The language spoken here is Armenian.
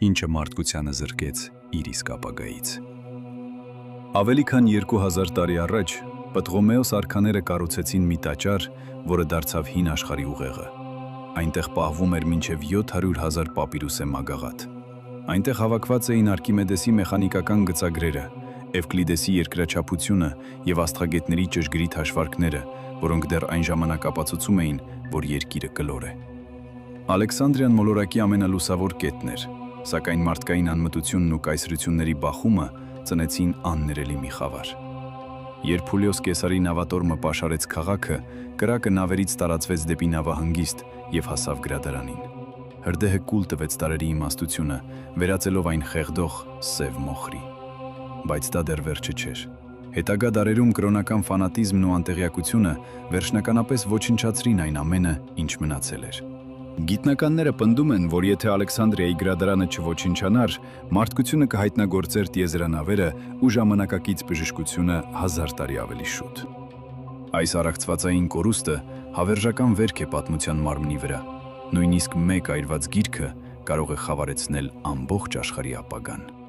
ինչը մարդկությանը զրկեց իր իսկ ապագայից։ Ավելի քան 2000 տարի առաջ Պտղոմեոս արքաները կառուցեցին մի տաճար, որը դարձավ հին աշխարհի ուղեղը։ Այնտեղ պահվում էր մինչև 700,000 պապիրուսե մագաղաթ։ Այնտեղ հավաքված էին Արկիմեդեսի մեխանիկական գծագրերը, Էվկլիդեսի երկրաչափությունը եւ աստղագետների ճշգրիտ հաշվարկները, որոնք դեռ այն ժամանակ ապացուցում էին, որ երկիրը կլոր է։ Ալեքսանդրիան մոլորակի ամենալուսավոր կետն էր, սակայն մարդկային անմտությունն ու կայսրությունների բախումը ծնեցին աններելի մի խավար։ Երբ Փուլիոս Կեսարի նավատորմը պաշարեց քաղաքը, կրակը նավերից տարածվեց դեպի նավահանգիստ եւ հասավ գրադարանին։ Հրդեհը կուլ տվեց տարերի իմաստությունը, վերածելով այն խեղդող սև մոխրի։ Բայց դա դեռ վերջը չէր։ Հետագա դարերում կրոնական ֆանատիզմն ու անտեղյակությունը վերջնականապես ոչնչացրին այն ամենը, ինչ մնացել էր։ Գիտնականները պնդում են, որ եթե Ալեքսանդրիայի գրադարանը չոչնչանար, մարդկությունը կհայտնագործեր տիեզերանավերը ու ժամանակակից բժշկությունը 1000 տարի ավելի շուտ։ Այս առեղծվածային կորուստը հավերժական վերք է պատմության մարմնի վրա։ Նույնիսկ մեկ այրված գիրքը կարող է խավարեցնել ամբողջ աշխարհի ապագան։